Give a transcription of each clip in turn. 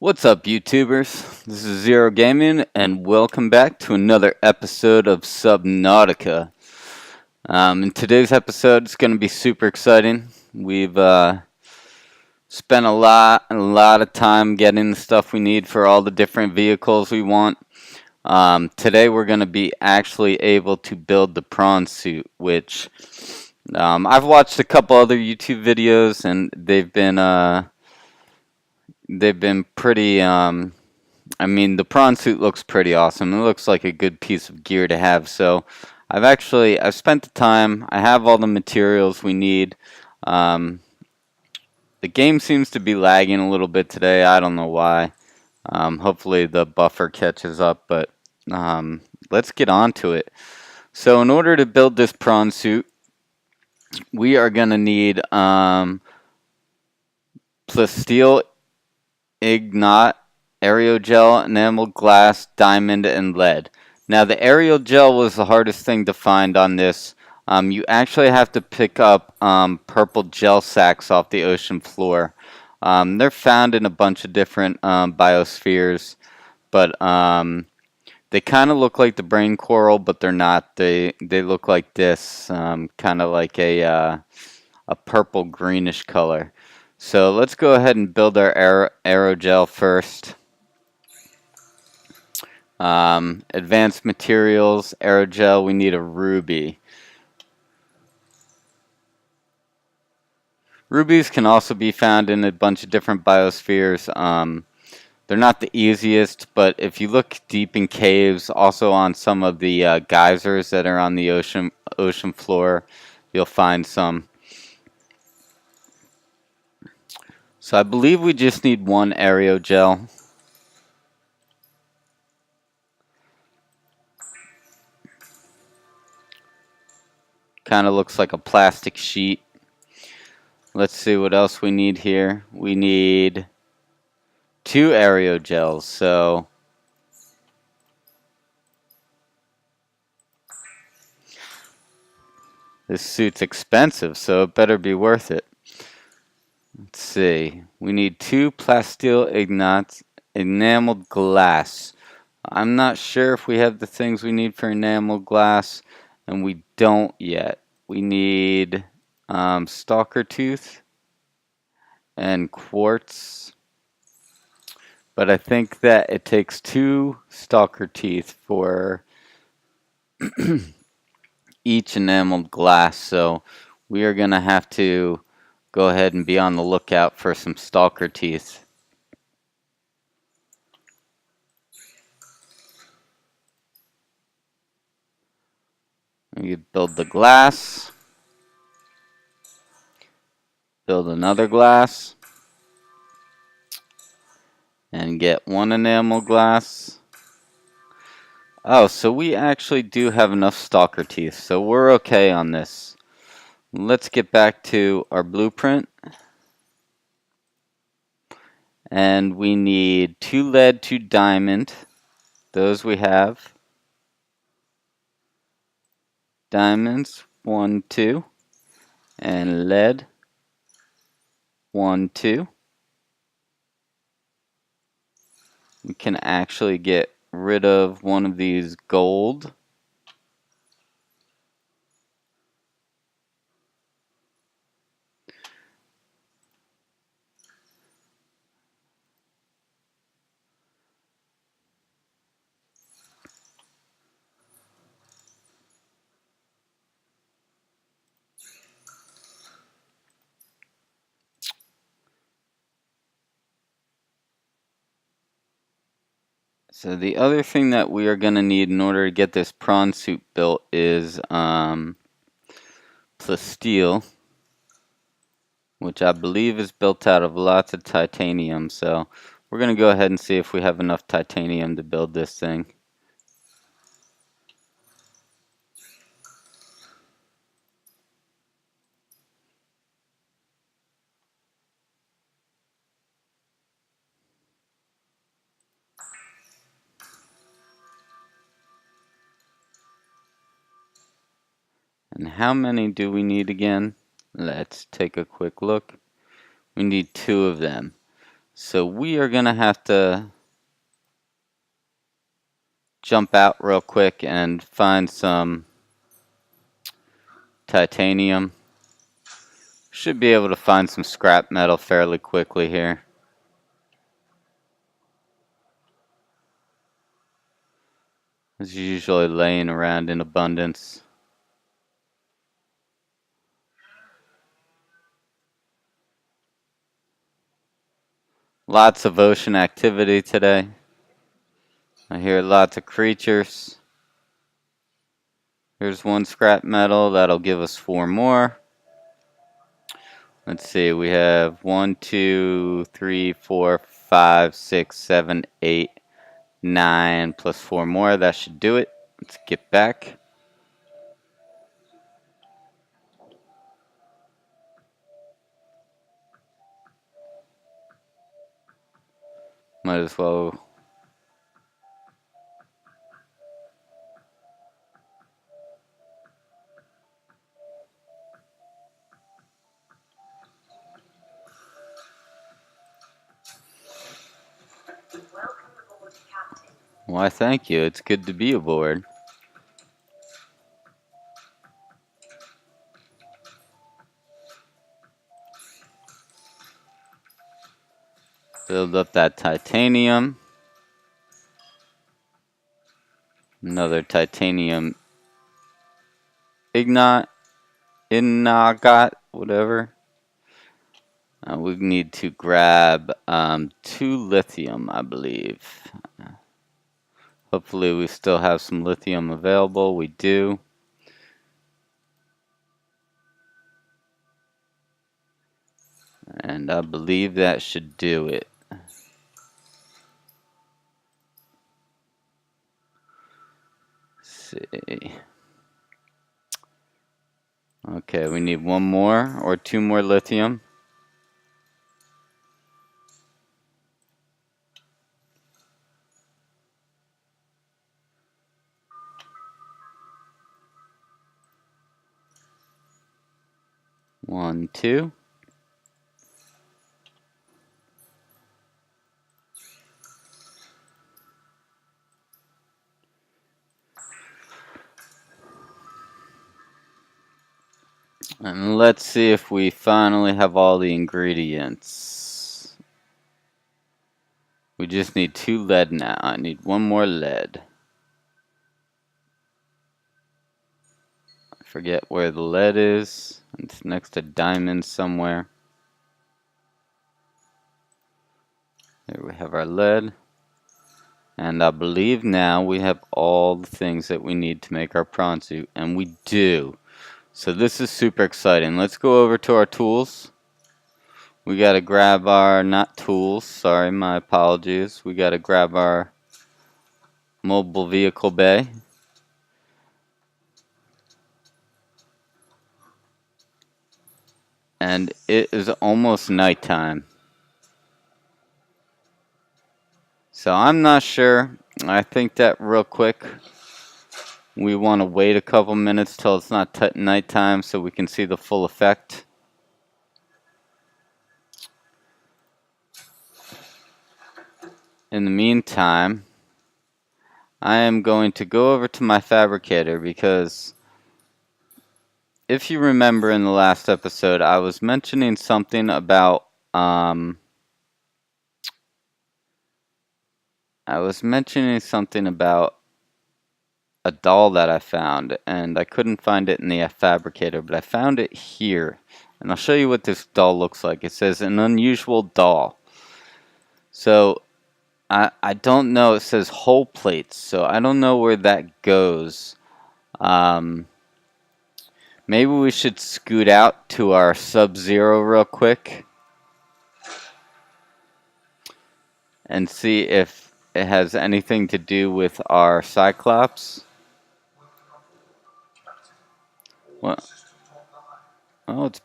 What's up, YouTubers? This is Zero Gaming, and welcome back to another episode of Subnautica. In today's episode, it's going to be super exciting. We've spent a lot of time getting the stuff we need for all the different vehicles we want. Today, we're going to be actually able to build the Prawn Suit, which I've watched a couple other YouTube videos, and they've been pretty. I mean, the prawn suit looks pretty awesome. It looks like a good piece of gear to have. So I've spent the time. I have all the materials we need. Um, the game seems to be lagging a little bit today. I don't know why. Hopefully the buffer catches up, but let's get on to it. So in order to build this prawn suit, we are going to need plasteel ignat, aerogel, enamel glass, diamond, and lead. Now the aerogel was the hardest thing to find on this. You actually have to pick up purple gel sacks off the ocean floor. They're found in a bunch of different biospheres, but they kind of look like the brain coral, but they're not. They look like this, kind of like a purple greenish color. So let's go ahead and build our aerogel first. Advanced materials, aerogel, we need a ruby. Rubies can also be found in a bunch of different biospheres. They're not the easiest, but if you look deep in caves, also on some of the geysers that are on the ocean floor, you'll find some. So I believe we just need one aerogel. Kind of looks like a plastic sheet. Let's see what else we need here. We need 2 aerogels, so this suit's expensive, so it better be worth it. Let's see. We need 2 plasteel ignats, enameled glass. I'm not sure if we have the things we need for enameled glass, and we don't yet. We need stalker tooth and quartz, but I think that it takes 2 stalker teeth for each enameled glass, so we are going to have to go ahead and be on the lookout for some stalker teeth. We build the glass, build another glass, and get 1 enamel glass. Oh, so we actually do have enough stalker teeth, so we're okay on this. Let's get back to our blueprint. And we need 2 lead, 2 diamond. Those we have. Diamonds, 1, 2. And lead, 1, 2. We can actually get rid of one of these gold. So the other thing that we are going to need in order to get this prawn suit built is plasteel, which I believe is built out of lots of titanium. So we're going to go ahead and see if we have enough titanium to build this thing. And how many do we need again? Let's take a quick look. We need 2 of them. So we are gonna have to jump out real quick and find some titanium. Should be able to find some scrap metal fairly quickly here. It's usually laying around in abundance. Lots of ocean activity today. I hear lots of creatures. Here's one scrap metal. That'll give us 4 more. Let's see. We have 1, 2, 3, 4, 5, 6, 7, 8, 9 plus 4 more. That should do it. Let's get back. Might as well. Why, thank you. It's good to be aboard. Build up that titanium. Another titanium inagot, whatever. We need to grab 2 lithium, I believe. Hopefully we still have some lithium available. We do. And I believe that should do it. Let's see. Okay, we need 1 more or 2 more lithium. One, 2. And let's see if we finally have all the ingredients. We just need 2 lead now. I need 1 more lead. I forget where the lead is. It's next to diamond somewhere. There we have our lead. And I believe now we have all the things that we need to make our prawn suit. And we do. So this is super exciting. Let's go over to our tools. We gotta grab our, not tools, sorry, my apologies. We gotta grab our mobile vehicle bay. And it is almost nighttime. So I'm not sure. I think that real quick, we want to wait a couple minutes till it's not nighttime so we can see the full effect. In the meantime, I am going to go over to my fabricator because if you remember in the last episode, I was mentioning something about a doll that I found, and I couldn't find it in the fabricator, but I found it here. And I'll show you what this doll looks like. It says an unusual doll. So I don't know. It says hull plates, so I don't know where that goes. Maybe we should scoot out to our Sub-Zero real quick and see if it has anything to do with our Cyclops. What? Oh, it's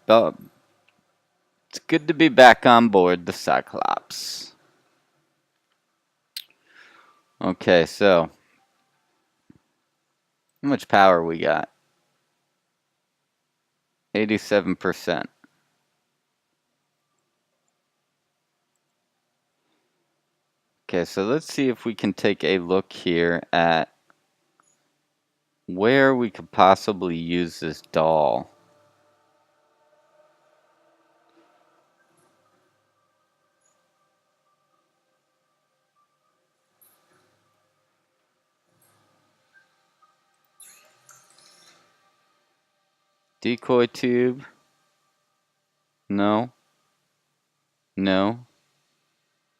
good to be back on board the Cyclops. Okay, so how much power we got? 87%. Okay, so let's see if we can take a look here at where we could possibly use this doll. Decoy tube. No. No.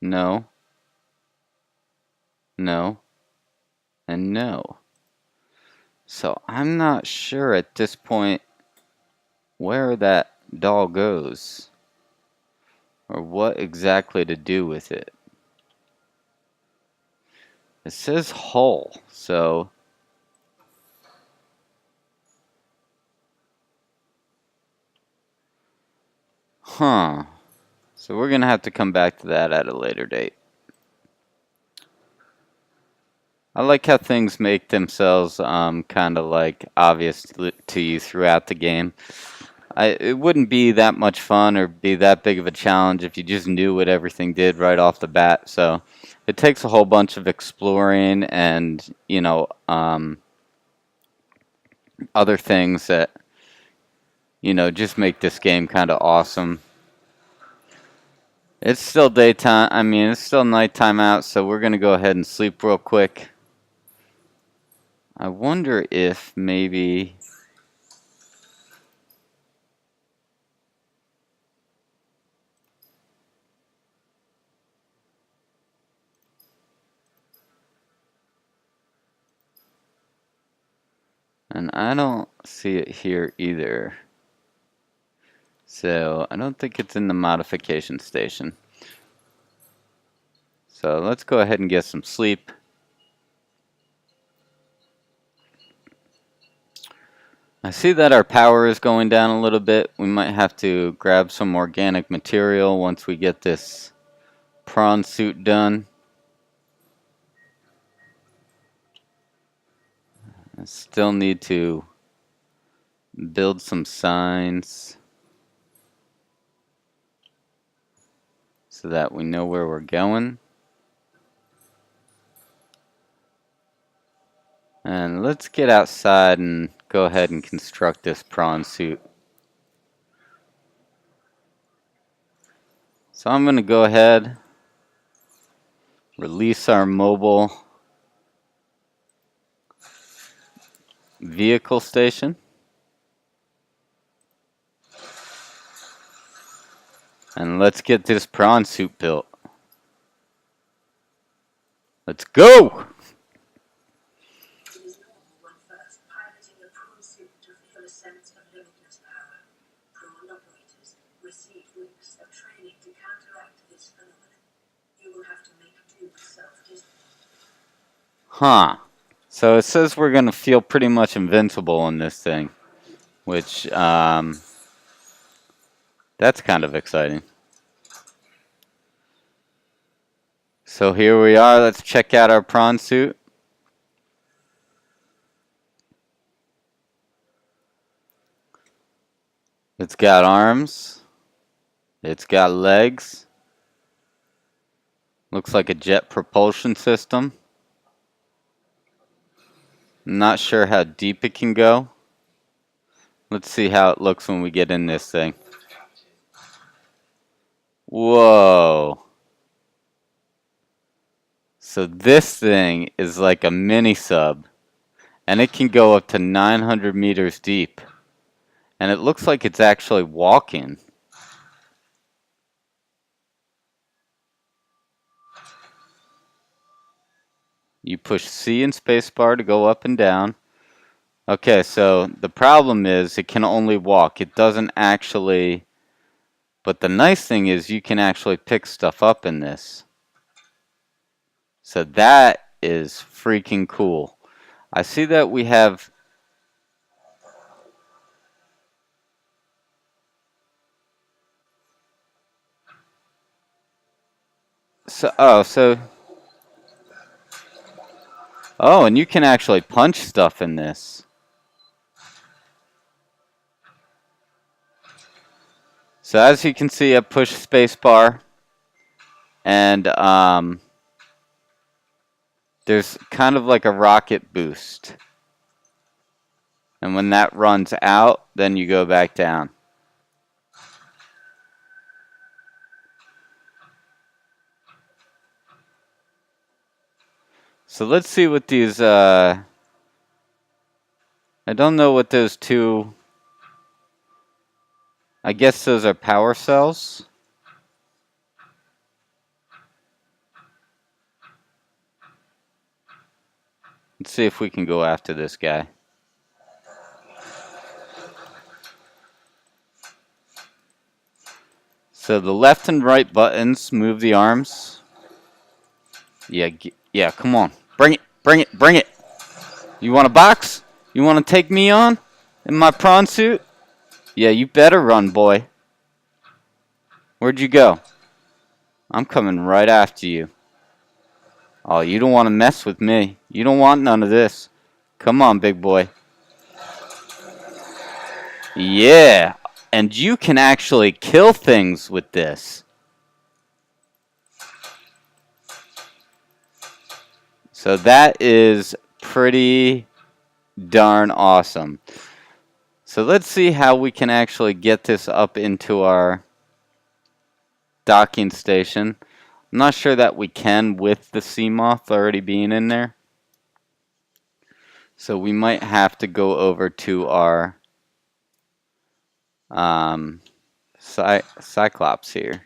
No. No. And no. So I'm not sure at this point where that doll goes or what exactly to do with it. It says hull, so huh. So we're gonna have to come back to that at a later date. I like how things make themselves kind of like obvious to you throughout the game. It wouldn't be that much fun or be that big of a challenge if you just knew what everything did right off the bat. So it takes a whole bunch of exploring and, you know, other things that, you know, just make this game kind of awesome. It's still daytime. I mean, it's still nighttime out, so we're going to go ahead and sleep real quick. I wonder if maybe... And I don't see it here either. So I don't think it's in the modification station. So let's go ahead and get some sleep. I see that our power is going down a little bit. We might have to grab some organic material once we get this prawn suit done. I still need to build some signs so that we know where we're going. And let's get outside and go ahead and construct this prawn suit. So I'm going to go ahead, release our mobile vehicle station. And let's get this prawn suit built. Let's go! Huh. So it says we're going to feel pretty much invincible in this thing. Which, that's kind of exciting. So here we are. Let's check out our prawn suit. It's got arms. It's got legs. Looks like a jet propulsion system. Not sure how deep it can go. Let's see how it looks when we get in this thing. Whoa. So this thing is like a mini sub. And it can go up to 900 meters deep. And it looks like it's actually walking. You push C and spacebar to go up and down. Okay, so the problem is it can only walk. It doesn't actually... But the nice thing is you can actually pick stuff up in this. So that is freaking cool. I see that we have... Oh, and you can actually punch stuff in this. So as you can see, I push spacebar, and there's kind of like a rocket boost. And when that runs out, then you go back down. So let's see what these, I don't know what those two, I guess those are power cells. Let's see if we can go after this guy. So the left and right buttons move the arms. Yeah, yeah, come on. Bring it, bring it, bring it. You want a box? You want to take me on? In my prawn suit? Yeah, you better run, boy. Where'd you go? I'm coming right after you. Oh, you don't want to mess with me. You don't want none of this. Come on, big boy. Yeah, and you can actually kill things with this. So that is pretty darn awesome. So let's see how we can actually get this up into our docking station. I'm not sure that we can with the Seamoth already being in there. So we might have to go over to our Cyclops here.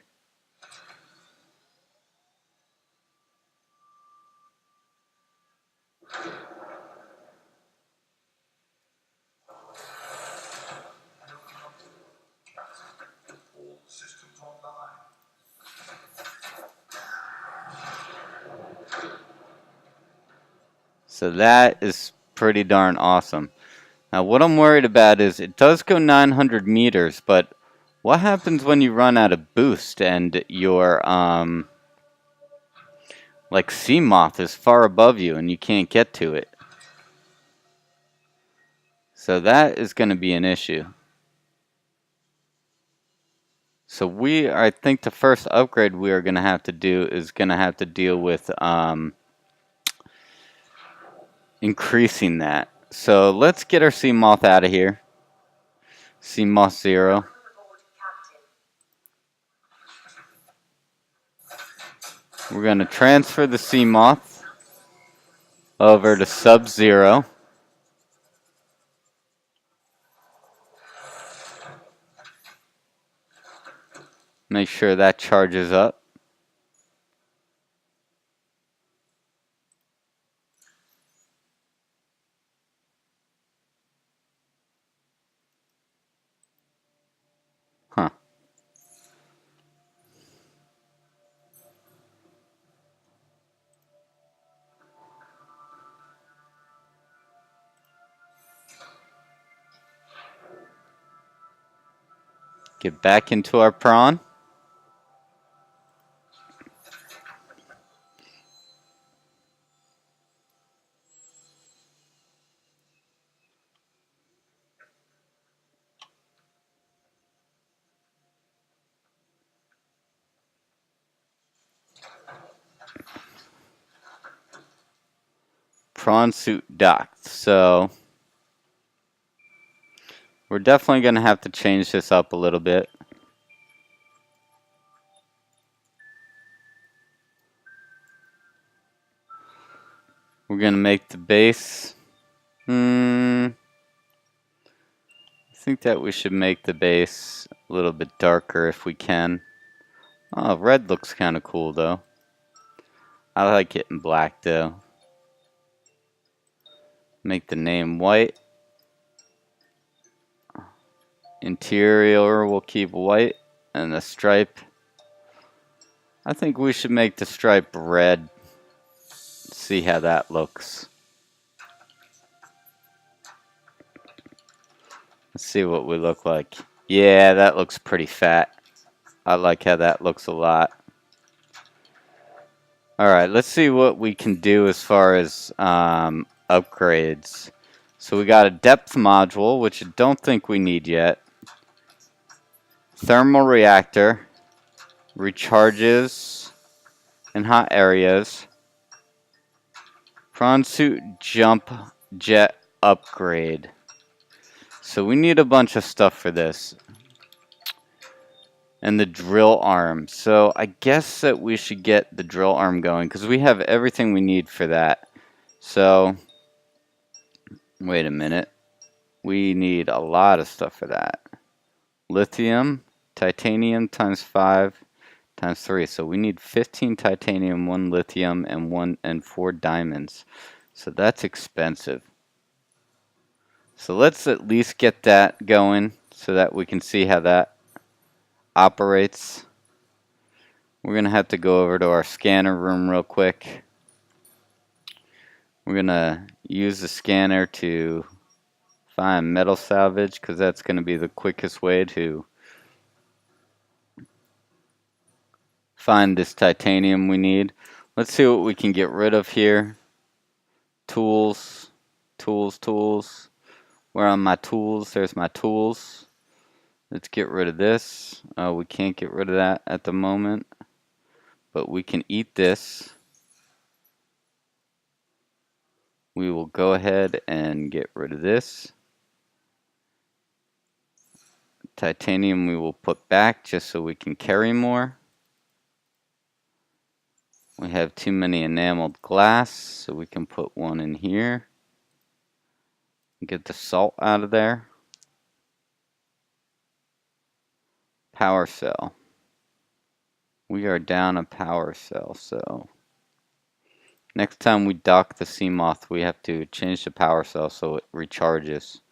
So that is pretty darn awesome. Now what I'm worried about is it does go 900 meters, but what happens when you run out of boost and your like Seamoth is far above you and you can't get to it? So that is going to be an issue. So I think the first upgrade we are going to have to do is going to have to deal with increasing that. So let's get our Seamoth out of here. Seamoth 0. We're going to transfer the Seamoth over to Sub-Zero. Make sure that charges up. Huh. Get back into our prawn. Prawn Suit docked. So we're definitely going to have to change this up a little bit. We're going to make the base. I think that we should make the base a little bit darker if we can. Oh, red looks kind of cool though. I like it in black though. Make the name white. Interior we'll keep white. And the stripe. I think we should make the stripe red. See how that looks. Let's see what we look like. Yeah, that looks pretty fat. I like how that looks a lot. Alright, let's see what we can do as far as upgrades. So we got a depth module, which I don't think we need yet. Thermal reactor. Recharges in hot areas. Prawn Suit Jump Jet Upgrade. So we need a bunch of stuff for this. And the drill arm. So I guess that we should get the drill arm going because we have everything we need for that. So, wait a minute. We need a lot of stuff for that. Lithium, titanium times 5 times 3. So we need 15 titanium, 1 lithium, and 4 diamonds. So that's expensive. So let's at least get that going so that we can see how that operates. We're going to have to go over to our scanner room real quick. We're going to use the scanner to find metal salvage because that's going to be the quickest way to find this titanium we need. Let's see what we can get rid of here. Tools, tools, tools. Where are my tools? There's my tools. Let's get rid of this. We can't get rid of that at the moment, but we can eat this. We will go ahead and get rid of this. Titanium we will put back just so we can carry more. We have too many enameled glass, so we can put one in here. Get the salt out of there. Power cell. We are down a power cell, so next time we dock the Seamoth, we have to change the power cell so it recharges.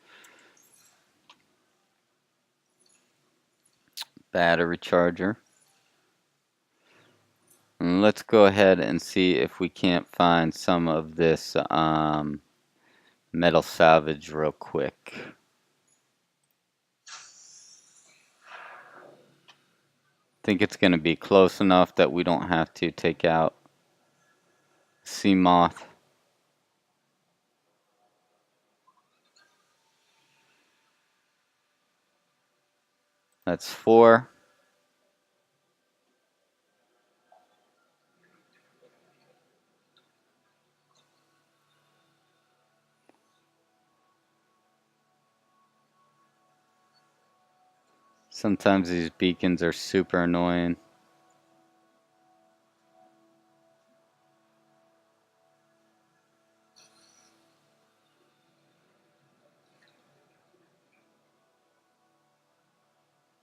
Battery charger. And let's go ahead and see if we can't find some of this metal salvage real quick. Think it's going to be close enough that we don't have to take out Seamoth. That's 4. Sometimes these beacons are super annoying.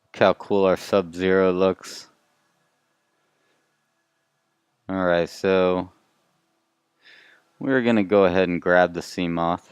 Look how cool our Sub-Zero looks. Alright, so we're going to go ahead and grab the Seamoth.